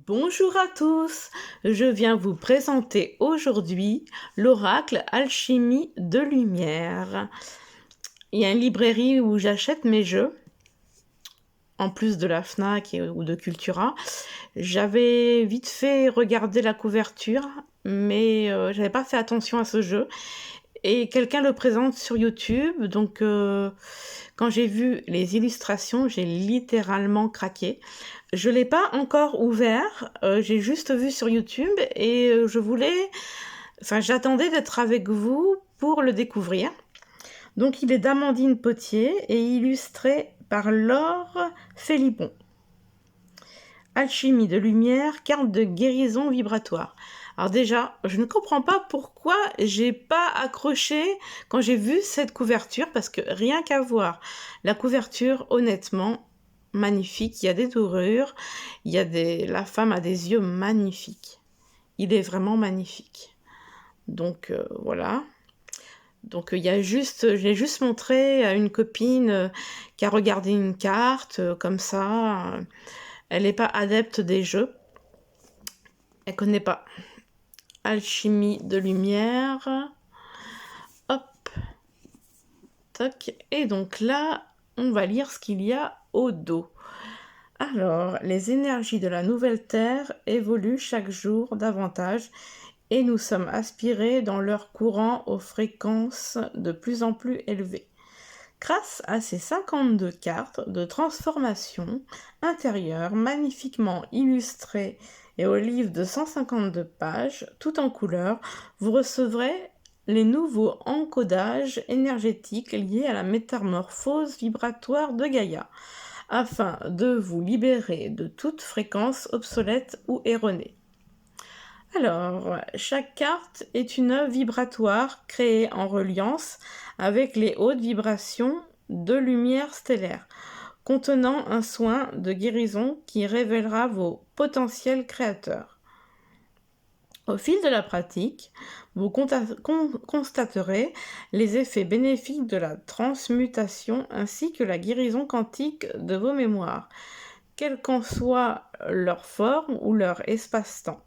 Bonjour à tous, je viens vous présenter aujourd'hui l'oracle Alchimie de lumière. Il y a une librairie où j'achète mes jeux, en plus de la Fnac ou de Cultura. J'avais vite fait regarder la couverture, mais j'avais pas fait attention à ce jeu. Et quelqu'un le présente sur YouTube, donc quand j'ai vu les illustrations, j'ai littéralement craqué. Je l'ai pas encore ouvert, j'ai juste vu sur YouTube et j'attendais d'être avec vous pour le découvrir. Donc il est d'Amandine Potier et illustré par Laure Philippon. Alchimie de lumière, carte de guérison vibratoire. Alors déjà, je ne comprends pas pourquoi j'ai pas accroché quand j'ai vu cette couverture, parce que rien qu'à voir la couverture, honnêtement, magnifique. Il y a des dorures, la femme a des yeux magnifiques. Il est vraiment magnifique. Donc voilà. Donc j'ai juste montré à une copine qui a regardé une carte comme ça. Elle n'est pas adepte des jeux. Elle connaît pas. Alchimie de lumière. Hop. Tac. Et donc là, on va lire ce qu'il y a au dos. Alors, les énergies de la nouvelle Terre évoluent chaque jour davantage et nous sommes aspirés dans leur courant aux fréquences de plus en plus élevées. Grâce à ces 52 cartes de transformation intérieure magnifiquement illustrées et au livre de 152 pages, tout en couleur, vous recevrez les nouveaux encodages énergétiques liés à la métamorphose vibratoire de Gaïa, afin de vous libérer de toute fréquence obsolète ou erronée. Alors, chaque carte est une œuvre vibratoire créée en reliance avec les hautes vibrations de lumière stellaire, contenant un soin de guérison qui révélera vos potentiels créateurs. Au fil de la pratique, vous constaterez les effets bénéfiques de la transmutation ainsi que la guérison quantique de vos mémoires, quelle qu'en soit leur forme ou leur espace-temps.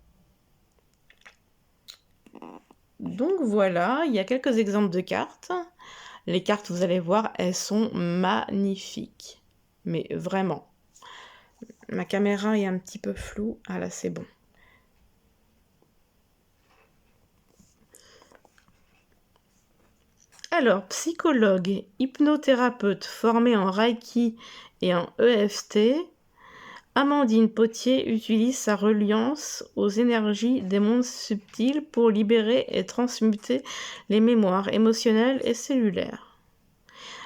Donc voilà, il y a quelques exemples de cartes. Les cartes, vous allez voir, elles sont magnifiques. Mais vraiment. Ma caméra est un petit peu floue. Ah là, c'est bon. Alors, psychologue, hypnothérapeute formée en Reiki et en EFT, Amandine Potier utilise sa reliance aux énergies des mondes subtils pour libérer et transmuter les mémoires émotionnelles et cellulaires.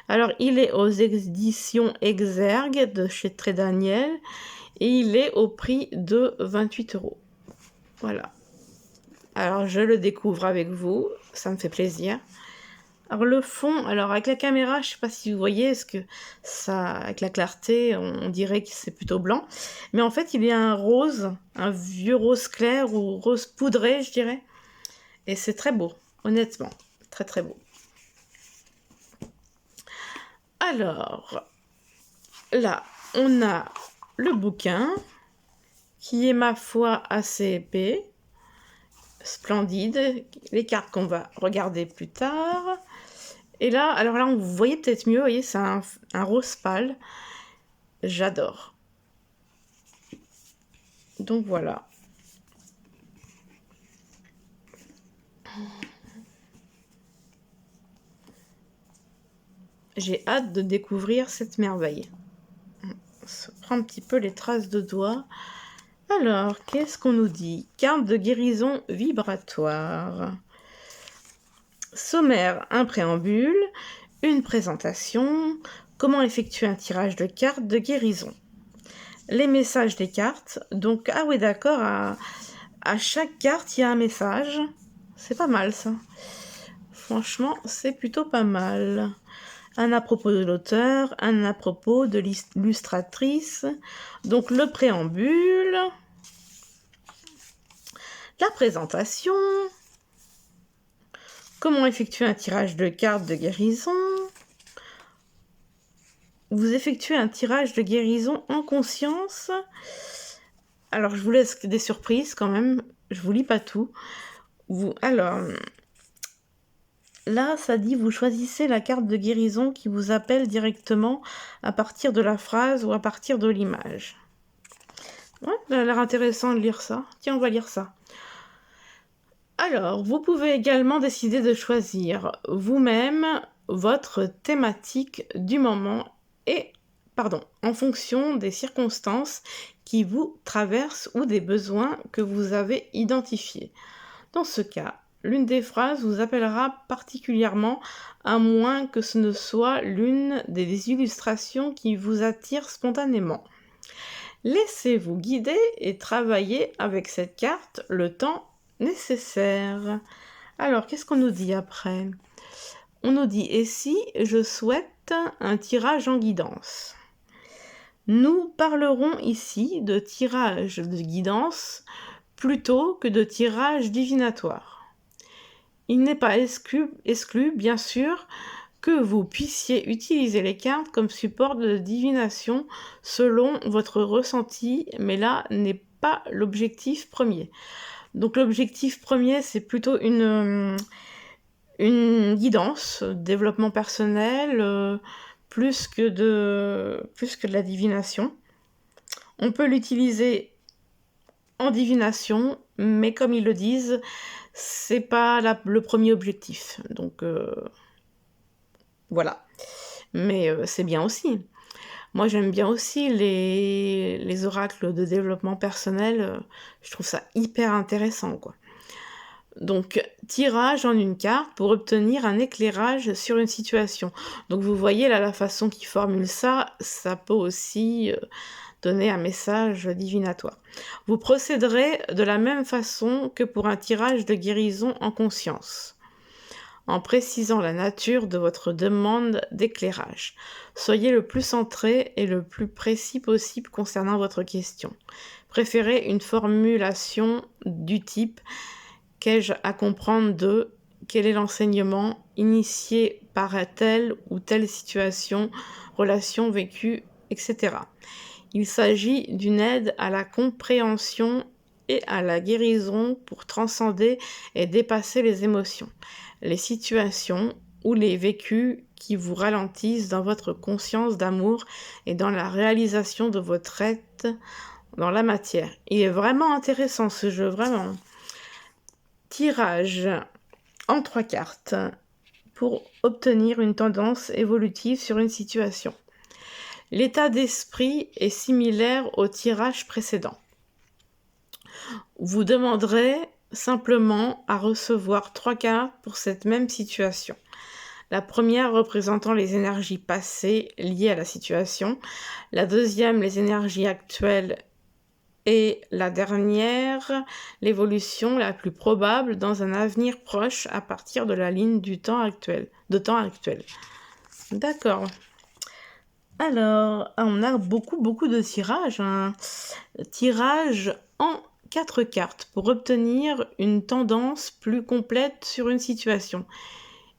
Alors, il est aux éditions Exergue de chez Très Daniel et il est au prix de 28 €. Voilà. Alors, je le découvre avec vous, ça me fait plaisir. Alors, le fond, avec la caméra, je ne sais pas si vous voyez, est-ce que ça, avec la clarté, on dirait que c'est plutôt blanc. Mais en fait, il y a un rose, un vieux rose clair ou rose poudré, je dirais. Et c'est très beau, honnêtement. Très, très beau. Alors, là, on a le bouquin, qui est, ma foi, assez épais, splendide. Les cartes qu'on va regarder plus tard. Et là, alors là, vous voyez peut-être mieux, vous voyez, c'est un rose pâle. J'adore. Donc voilà. J'ai hâte de découvrir cette merveille. On se prend un petit peu les traces de doigts. Alors, qu'est-ce qu'on nous dit? Carte de guérison vibratoire. Sommaire, un préambule, une présentation, comment effectuer un tirage de cartes de guérison. Les messages des cartes, donc, ah oui d'accord, à chaque carte il y a un message, c'est pas mal ça. Franchement, c'est plutôt pas mal. Un à propos de l'auteur, un à propos de l'illustratrice, donc le préambule, la présentation, comment effectuer un tirage de cartes de guérison. Vous effectuez un tirage de guérison en conscience. Alors, je vous laisse des surprises quand même. Je vous lis pas tout. Alors, là, ça dit, vous choisissez la carte de guérison qui vous appelle directement à partir de la phrase ou à partir de l'image. Ouais, ça a l'air intéressant de lire ça. Tiens, on va lire ça. Alors, vous pouvez également décider de choisir vous-même votre thématique du moment en fonction des circonstances qui vous traversent ou des besoins que vous avez identifiés. Dans ce cas, l'une des phrases vous appellera particulièrement, à moins que ce ne soit l'une des illustrations qui vous attire spontanément. Laissez-vous guider et travaillez avec cette carte le temps nécessaire. Alors, qu'est-ce qu'on nous dit après? On nous dit, et si je souhaite un tirage en guidance? Nous parlerons ici de tirage de guidance plutôt que de tirage divinatoire. Il n'est pas exclu, bien sûr, que vous puissiez utiliser les cartes comme support de divination selon votre ressenti, mais là n'est pas l'objectif premier. Donc l'objectif premier, c'est plutôt une guidance, développement personnel, plus que de la divination. On peut l'utiliser en divination, mais comme ils le disent, c'est pas le premier objectif. Donc voilà. Mais c'est bien aussi. Moi, j'aime bien aussi les oracles de développement personnel. Je trouve ça hyper intéressant, quoi. Donc, tirage en une carte pour obtenir un éclairage sur une situation. Donc, vous voyez là la façon qu'il formule ça, ça peut aussi donner un message divinatoire. Vous procéderez de la même façon que pour un tirage de guérison en conscience, en précisant la nature de votre demande d'éclairage. Soyez le plus centré et le plus précis possible concernant votre question. Préférez une formulation du type « Qu'ai-je à comprendre de ? Quel est l'enseignement initié par telle ou telle situation, relation vécue, etc. » Il s'agit d'une aide à la compréhension et à la guérison pour transcender et dépasser les émotions, les situations ou les vécus qui vous ralentissent dans votre conscience d'amour et dans la réalisation de votre être dans la matière. Il est vraiment intéressant ce jeu, vraiment. Tirage en 3 cartes pour obtenir une tendance évolutive sur une situation. L'état d'esprit est similaire au tirage précédent. Vous demanderez simplement à recevoir 3 cartes pour cette même situation. La première représentant les énergies passées liées à la situation, la deuxième les énergies actuelles et la dernière l'évolution la plus probable dans un avenir proche à partir de la ligne du temps actuel. D'accord. Alors, on a beaucoup de tirages. Tirage en 4 cartes pour obtenir une tendance plus complète sur une situation.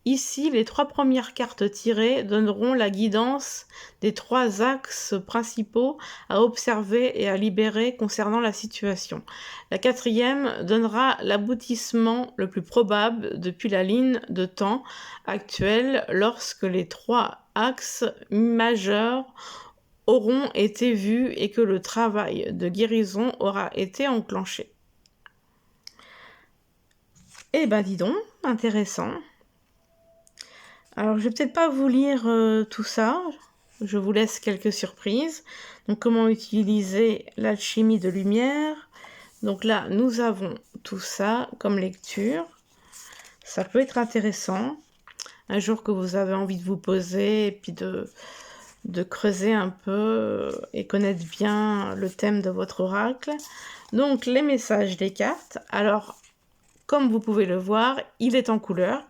Ici, les 3 premières cartes tirées donneront la guidance des 3 axes principaux à observer et à libérer concernant la situation. La 4e donnera l'aboutissement le plus probable depuis la ligne de temps actuelle lorsque les 3 axes majeurs auront été vus et que le travail de guérison aura été enclenché. Eh ben dis donc, intéressant. Alors, je vais peut-être pas vous lire tout ça. Je vous laisse quelques surprises. Donc, comment utiliser l'alchimie de lumière. Donc là, nous avons tout ça comme lecture. Ça peut être intéressant. Un jour que vous avez envie de vous poser et puis de creuser un peu et connaître bien le thème de votre oracle. Donc, les messages des cartes. Alors, comme vous pouvez le voir, il est en couleur.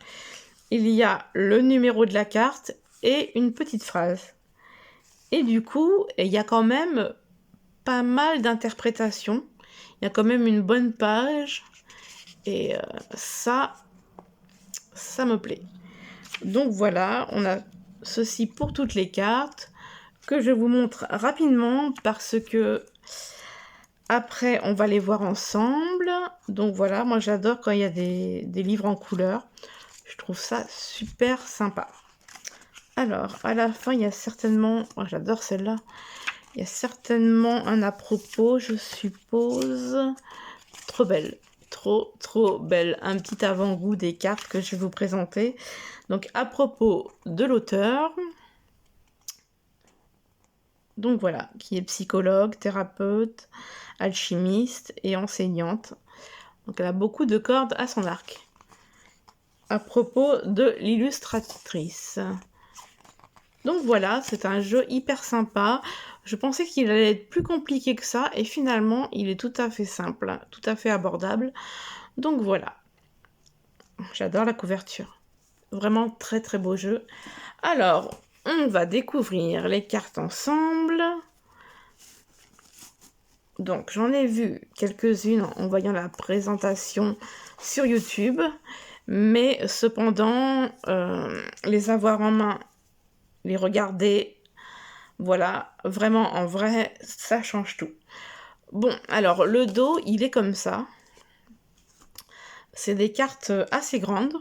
Il y a le numéro de la carte et une petite phrase. Et du coup, il y a quand même pas mal d'interprétations. Il y a quand même une bonne page. Et ça me plaît. Donc voilà, on a ceci pour toutes les cartes que je vous montre rapidement parce que Après, on va les voir ensemble. Donc voilà, moi j'adore quand il y a des livres en couleur. Je trouve ça super sympa. Alors, à la fin, il y a certainement... Oh, j'adore celle-là. Il y a certainement un à propos, je suppose. Trop belle. Trop belle. Un petit avant-goût des cartes que je vais vous présenter. Donc, à propos de l'auteur. Donc voilà, qui est psychologue, thérapeute, alchimiste et enseignante. Donc elle a beaucoup de cordes à son arc. À propos de l'illustratrice. Donc voilà, c'est un jeu hyper sympa. Je pensais qu'il allait être plus compliqué que ça et finalement il est tout à fait simple, tout à fait abordable. Donc voilà, j'adore la couverture. Vraiment très très beau jeu. Alors, on va découvrir les cartes ensemble. Donc j'en ai vu quelques-unes en voyant la présentation sur YouTube. Mais cependant, les avoir en main, les regarder, voilà, vraiment en vrai, ça change tout. Bon, alors le dos, il est comme ça. C'est des cartes assez grandes.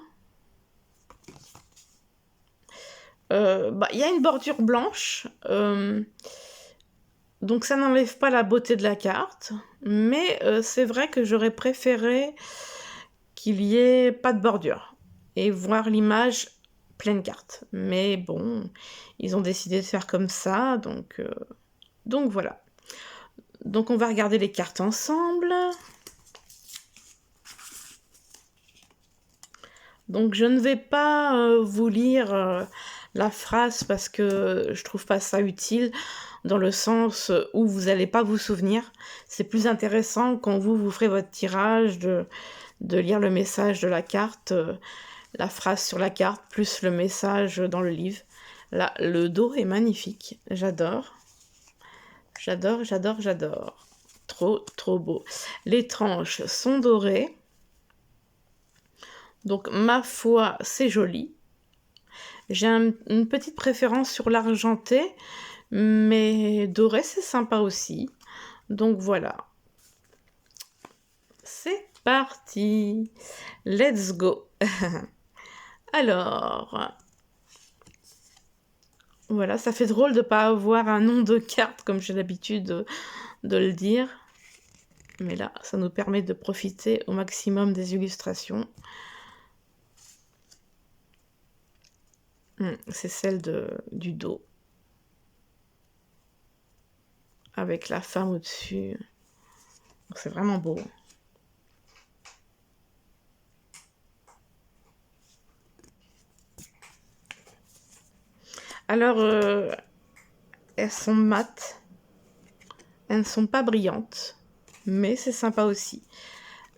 Il y a une bordure blanche, donc ça n'enlève pas la beauté de la carte. Mais c'est vrai que j'aurais préféré qu'il y ait pas de bordure et voir l'image pleine carte. Mais bon, ils ont décidé de faire comme ça, donc voilà. Donc on va regarder les cartes ensemble. Donc je ne vais pas vous lire la phrase parce que je trouve pas ça utile, dans le sens où vous n'allez pas vous souvenir. C'est plus intéressant quand vous ferez votre tirage de lire le message de la carte, la phrase sur la carte, plus le message dans le livre. Là, le dos est magnifique. J'adore. J'adore, j'adore, j'adore. Trop beau. Les tranches sont dorées. Donc, ma foi, c'est joli. J'ai une petite préférence sur l'argenté, mais doré, c'est sympa aussi. Donc, voilà. C'est parti. Let's go. Alors, voilà, ça fait drôle de ne pas avoir un nom de carte comme j'ai l'habitude de le dire. Mais là, ça nous permet de profiter au maximum des illustrations. C'est celle du dos. Avec la femme au-dessus. C'est vraiment beau. Alors, elles sont mates. Elles ne sont pas brillantes. Mais c'est sympa aussi.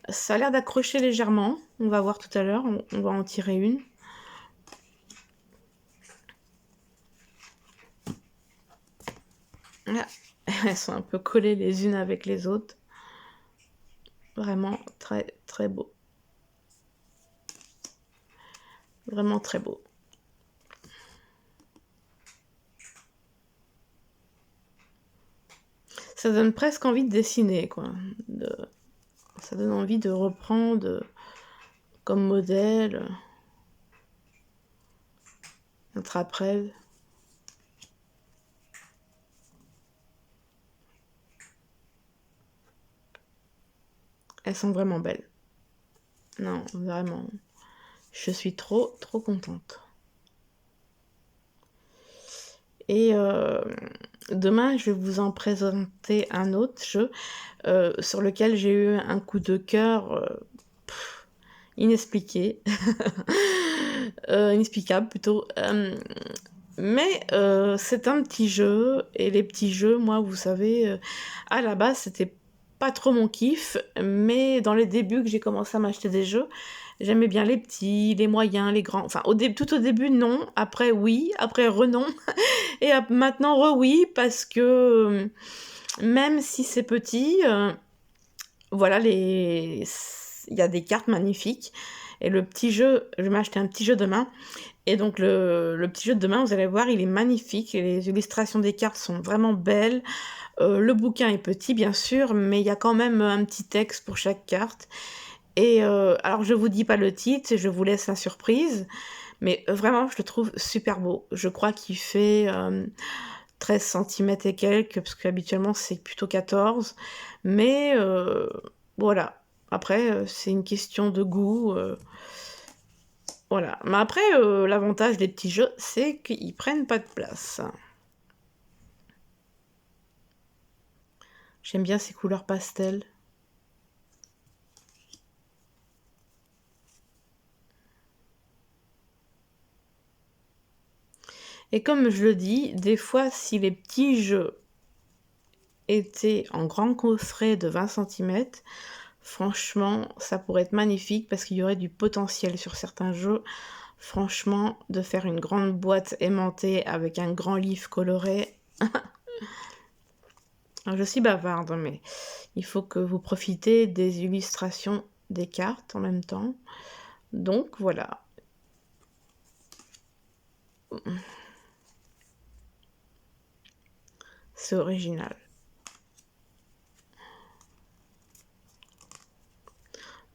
Ça a l'air d'accrocher légèrement. On va voir tout à l'heure. On va en tirer une. Ah, elles sont un peu collées les unes avec les autres. Vraiment très très beau. Vraiment très beau. Ça donne presque envie de dessiner, quoi. Ça donne envie de reprendre comme modèle notre après. Elles sont vraiment belles. Non, vraiment. Je suis trop contente. Et demain, je vais vous en présenter un autre jeu sur lequel j'ai eu un coup de cœur inexpliqué. Inexplicable plutôt. Mais c'est un petit jeu, et les petits jeux, moi, vous savez, à la base, c'était pas trop mon kiff, mais dans les débuts que j'ai commencé à m'acheter des jeux, j'aimais bien les petits, les moyens, les grands. Enfin, tout au début, non. Après, oui. Après, renon. Et maintenant, oui, parce que même si c'est petit, voilà, il y a des cartes magnifiques. Et le petit jeu, je vais m'acheter un petit jeu demain. Et donc le petit jeu de demain, vous allez voir, il est magnifique. Et les illustrations des cartes sont vraiment belles. Le bouquin est petit, bien sûr, mais il y a quand même un petit texte pour chaque carte. Et alors, je vous dis pas le titre, je vous laisse la surprise, mais vraiment, je le trouve super beau. Je crois qu'il fait 13 centimètres et quelques, parce qu'habituellement, c'est plutôt 14. Mais voilà. Après, c'est une question de goût. Voilà. Mais après, l'avantage des petits jeux, c'est qu'ils prennent pas de place. J'aime bien ces couleurs pastel. Et comme je le dis, des fois, si les petits jeux étaient en grand coffret de 20 centimètres, franchement, ça pourrait être magnifique parce qu'il y aurait du potentiel sur certains jeux. Franchement, de faire une grande boîte aimantée avec un grand livre coloré. Alors, je suis bavarde, mais il faut que vous profitez des illustrations des cartes en même temps. Donc voilà. C'est original.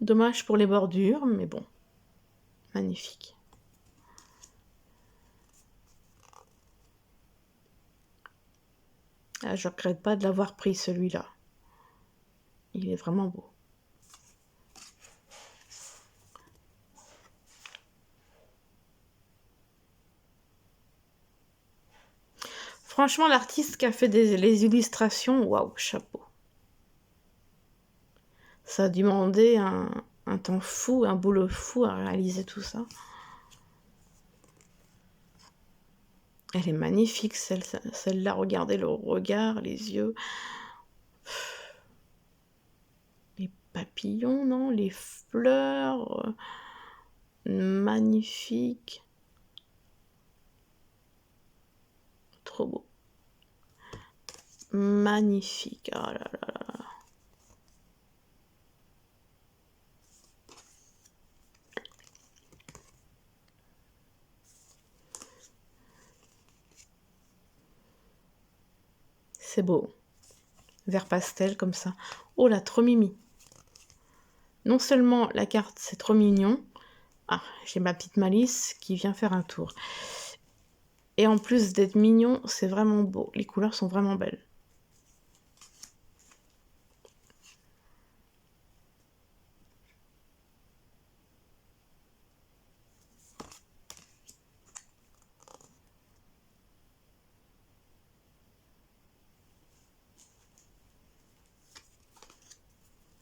Dommage pour les bordures, mais bon, magnifique. Ah, je regrette pas de l'avoir pris celui-là. Il est vraiment beau. Franchement, l'artiste qui a fait les illustrations, waouh, chapeau. Ça a demandé un temps fou, un boulot fou à réaliser tout ça. Elle est magnifique, celle-là. Regardez le regard, les yeux. Les papillons, non? Les fleurs. Magnifique. Trop beau. Magnifique. Oh là là là. C'est beau. Vert pastel comme ça. Oh là, trop mimi. Non seulement la carte, c'est trop mignon. Ah, j'ai ma petite Malice qui vient faire un tour. Et en plus d'être mignon, c'est vraiment beau. Les couleurs sont vraiment belles.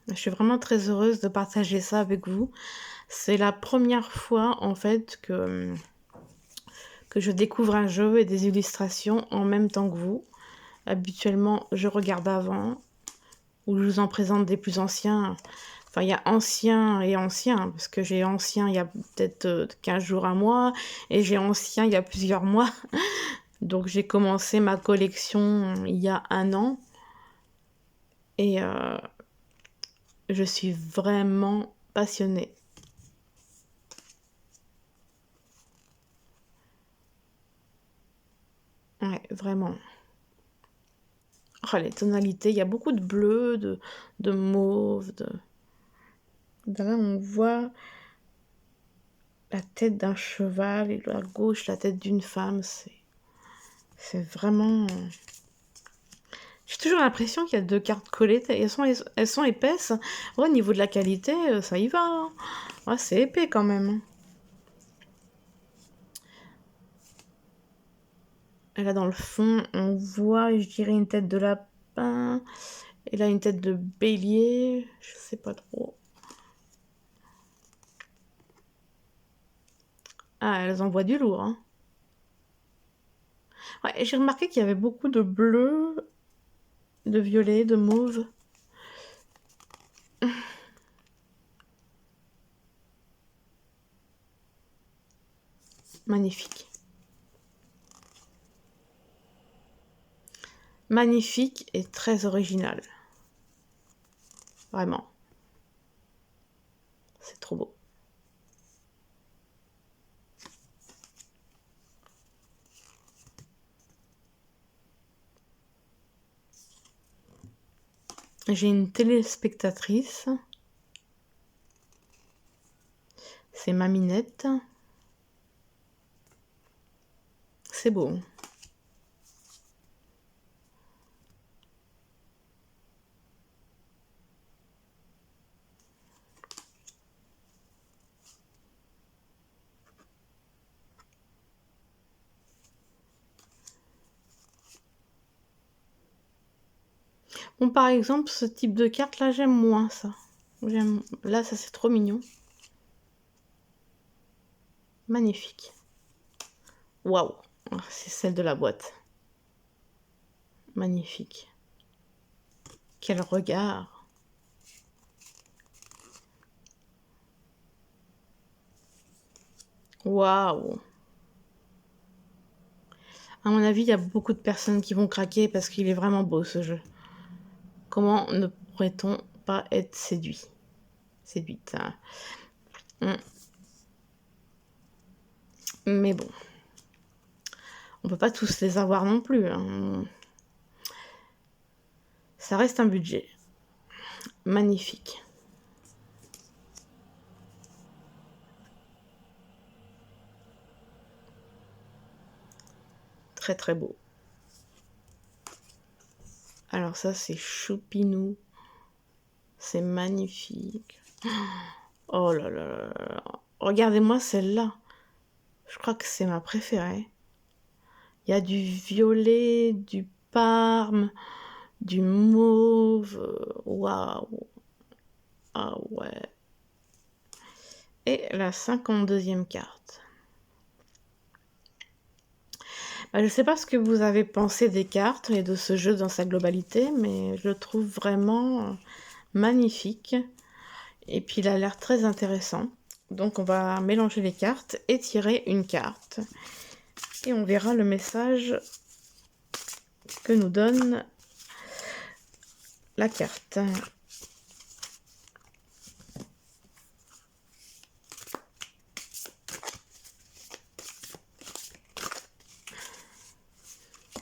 Je suis vraiment très heureuse de partager ça avec vous. C'est la première fois, en fait, que je découvre un jeu et des illustrations en même temps que vous. Habituellement, je regarde avant, ou je vous en présente des plus anciens. Enfin, il y a ancien et ancien, parce que j'ai ancien il y a peut-être 15 jours, un mois, et j'ai ancien il y a plusieurs mois. Donc j'ai commencé ma collection il y a un an, et je suis vraiment passionnée. Ouais, vraiment. Oh, les tonalités, il y a beaucoup de bleu, de mauve, de... Là, on voit la tête d'un cheval et à gauche, la tête d'une femme. C'est vraiment... J'ai toujours l'impression qu'il y a deux cartes collées. Elles sont épaisses. Ouais, au niveau de la qualité, ça y va. Hein. Ouais, c'est épais quand même. Hein. Et là, dans le fond, on voit, je dirais, une tête de lapin. Et là, une tête de bélier. Je sais pas trop. Ah, elles envoient du lourd. Hein. Ouais, j'ai remarqué qu'il y avait beaucoup de bleu, de violet, de mauve. Magnifique. Magnifique et très original. Vraiment. C'est trop beau. J'ai une téléspectatrice. C'est Maminette. C'est beau. Bon, par exemple, ce type de carte là, j'aime moins ça. Là, ça c'est trop mignon. Magnifique. Waouh, c'est celle de la boîte. Magnifique. Quel regard. Waouh. À mon avis, il y a beaucoup de personnes qui vont craquer parce qu'il est vraiment beau ce jeu. Comment ne pourrait-on pas être séduite, hein. Mais bon, on peut pas tous les avoir non plus, hein. Ça reste un budget. Magnifique. Très très beau. Alors ça c'est Choupinou. C'est magnifique. Oh là là là là. Regardez-moi celle-là. Je crois que c'est ma préférée. Il y a du violet, du parme, du mauve. Waouh. Ah ouais. Et la 52e carte. Je ne sais pas ce que vous avez pensé des cartes et de ce jeu dans sa globalité, mais je le trouve vraiment magnifique. Et puis il a l'air très intéressant. Donc on va mélanger les cartes et tirer une carte. Et on verra le message que nous donne la carte.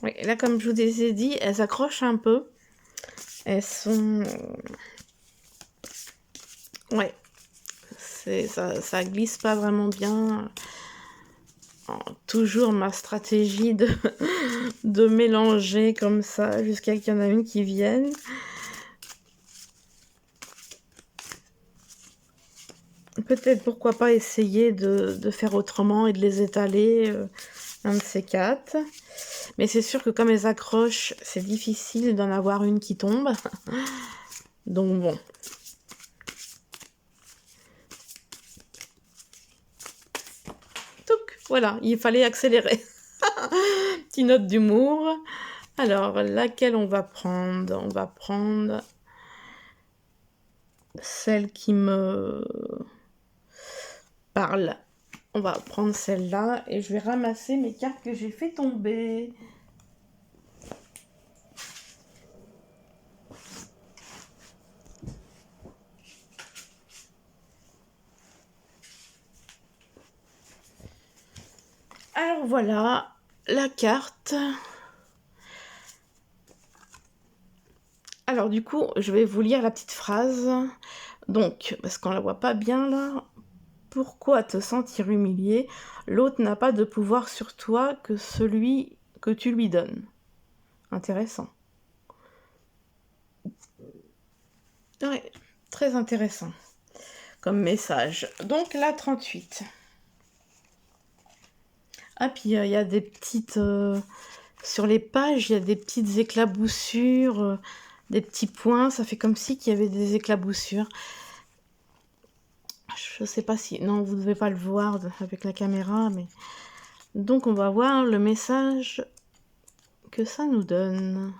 Oui, là comme je vous ai dit, elles s'accrochent un peu. Elles sont... Ouais, ça glisse pas vraiment bien. Toujours ma stratégie de mélanger comme ça jusqu'à qu'il y en a une qui vienne. Peut-être pourquoi pas essayer de faire autrement et de les étaler, un de ces quatre. Mais c'est sûr que comme elles accrochent, c'est difficile d'en avoir une qui tombe. Donc bon. Touc, voilà, il fallait accélérer. Petite note d'humour. Alors, laquelle on va prendre? On va prendre celle qui me parle. On va prendre celle-là et je vais ramasser mes cartes que j'ai fait tomber. Alors voilà, la carte. Alors du coup, je vais vous lire la petite phrase. Donc, parce qu'on la voit pas bien là. Pourquoi te sentir humilié? L'autre n'a pas de pouvoir sur toi que celui que tu lui donnes. Intéressant. Ouais, très intéressant comme message. Donc la 38. Ah, puis il y a des petites... sur les pages, il y a des petites éclaboussures, des petits points. Ça fait comme si qu'il y avait des éclaboussures. Je sais pas si... Non, vous ne devez pas le voir avec la caméra, mais... Donc on va voir le message que ça nous donne.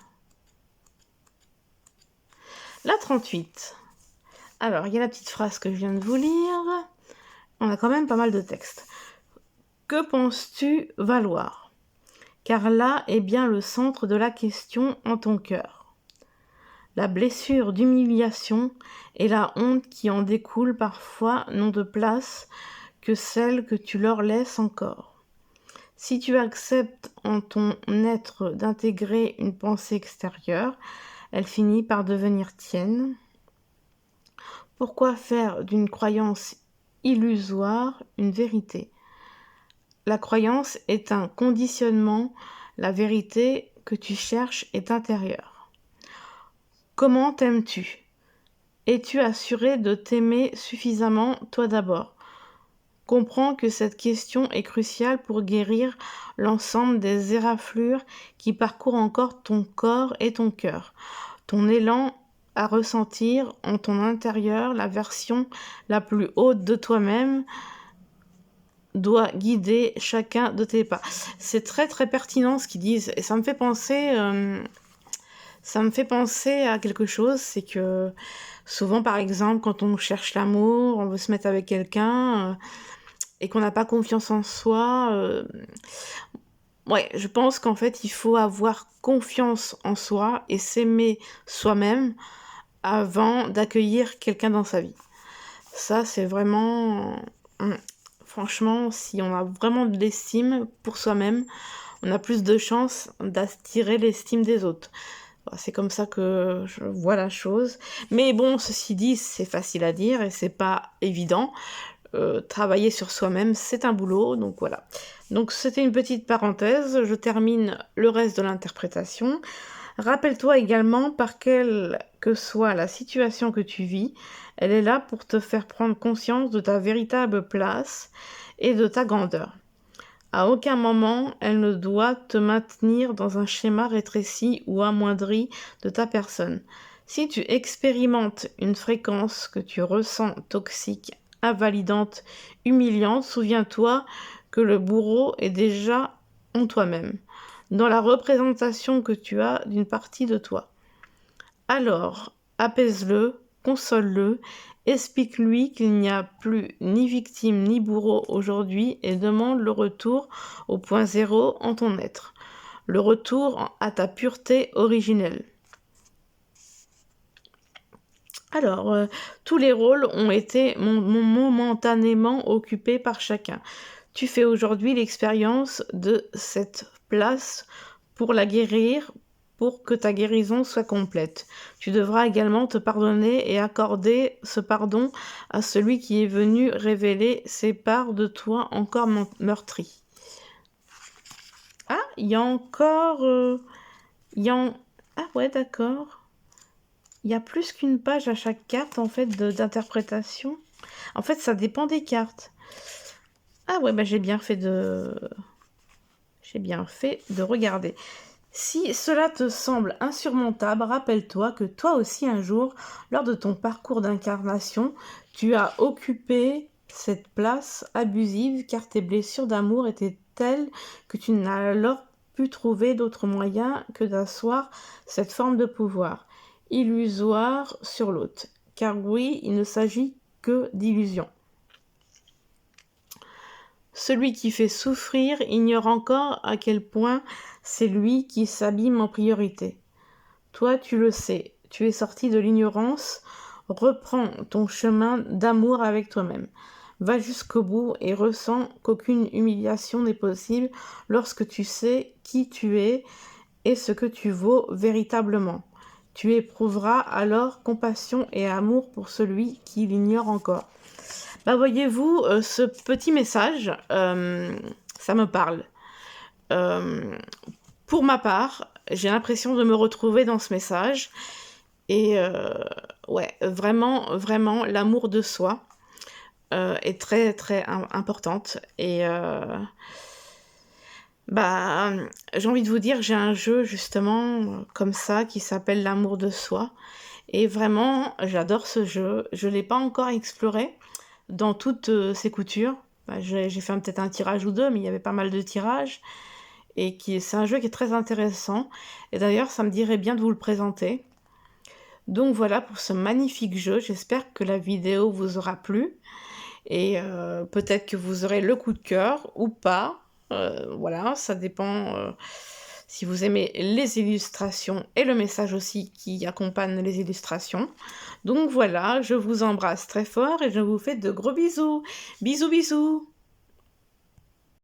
La 38. Alors, il y a la petite phrase que je viens de vous lire. On a quand même pas mal de texte. Que penses-tu valoir? Car là est bien le centre de la question en ton cœur. La blessure d'humiliation et la honte qui en découle parfois n'ont de place que celle que tu leur laisses encore. Si tu acceptes en ton être d'intégrer une pensée extérieure, elle finit par devenir tienne. Pourquoi faire d'une croyance illusoire une vérité? La croyance est un conditionnement, la vérité que tu cherches est intérieure. Comment t'aimes-tu? Es-tu assuré de t'aimer suffisamment toi d'abord? Comprends que cette question est cruciale pour guérir l'ensemble des éraflures qui parcourent encore ton corps et ton cœur. Ton élan à ressentir en ton intérieur la version la plus haute de toi-même doit guider chacun de tes pas. C'est très très pertinent ce qu'ils disent et ça me fait penser à quelque chose, c'est que souvent par exemple quand on cherche l'amour, on veut se mettre avec quelqu'un et qu'on n'a pas confiance en soi, ouais, je pense qu'en fait il faut avoir confiance en soi et s'aimer soi-même avant d'accueillir quelqu'un dans sa vie. Ça c'est vraiment... Franchement, si on a vraiment de l'estime pour soi-même, on a plus de chances d'attirer l'estime des autres. C'est comme ça que je vois la chose. Mais bon, ceci dit, c'est facile à dire et c'est pas évident. Travailler sur soi-même, c'est un boulot, donc voilà. Donc c'était une petite parenthèse, je termine le reste de l'interprétation. Rappelle-toi également, par quelle que soit la situation que tu vis, elle est là pour te faire prendre conscience de ta véritable place et de ta grandeur. À aucun moment, elle ne doit te maintenir dans un schéma rétréci ou amoindri de ta personne. Si tu expérimentes une fréquence que tu ressens toxique, invalidante, humiliante, souviens-toi que le bourreau est déjà en toi-même, dans la représentation que tu as d'une partie de toi. Alors, apaise-le, console-le, explique-lui qu'il n'y a plus ni victime ni bourreau aujourd'hui et demande le retour au point zéro en ton être, le retour à ta pureté originelle. Alors, tous les rôles ont été momentanément occupés par chacun. Tu fais aujourd'hui l'expérience de cette place pour la guérir, pour que ta guérison soit complète. Tu devras également te pardonner et accorder ce pardon à celui qui est venu révéler ces parts de toi encore meurtries. Ah, il y a encore... Ah ouais, d'accord. Il y a plus qu'une page à chaque carte, en fait, d'interprétation. En fait, ça dépend des cartes. Ah ouais, bah j'ai bien fait de regarder. Si cela te semble insurmontable, rappelle-toi que toi aussi un jour, lors de ton parcours d'incarnation, tu as occupé cette place abusive car tes blessures d'amour étaient telles que tu n'as alors pu trouver d'autre moyen que d'asseoir cette forme de pouvoir illusoire sur l'autre. Car oui, il ne s'agit que d'illusion. Celui qui fait souffrir ignore encore à quel point c'est lui qui s'abîme en priorité. Toi, tu le sais, tu es sorti de l'ignorance, reprends ton chemin d'amour avec toi-même. Va jusqu'au bout et ressens qu'aucune humiliation n'est possible lorsque tu sais qui tu es et ce que tu vaux véritablement. Tu éprouveras alors compassion et amour pour celui qui l'ignore encore. Bah voyez-vous, ce petit message, ça me parle. Pour ma part, j'ai l'impression de me retrouver dans ce message. Et ouais, vraiment, vraiment, l'amour de soi est très, très importante. Et bah, j'ai envie de vous dire, j'ai un jeu justement comme ça qui s'appelle l'amour de soi. Et vraiment, j'adore ce jeu. Je ne l'ai pas encore exploré dans toutes ses coutures. Bah, j'ai fait peut-être un tirage ou deux, mais il y avait pas mal de tirages. Et c'est un jeu qui est très intéressant. Et d'ailleurs, ça me dirait bien de vous le présenter. Donc voilà pour ce magnifique jeu. J'espère que la vidéo vous aura plu. Et peut-être que vous aurez le coup de cœur ou pas. Voilà, ça dépend si vous aimez les illustrations et le message aussi qui accompagne les illustrations. Donc voilà, je vous embrasse très fort et je vous fais de gros bisous. Bisous, bisous.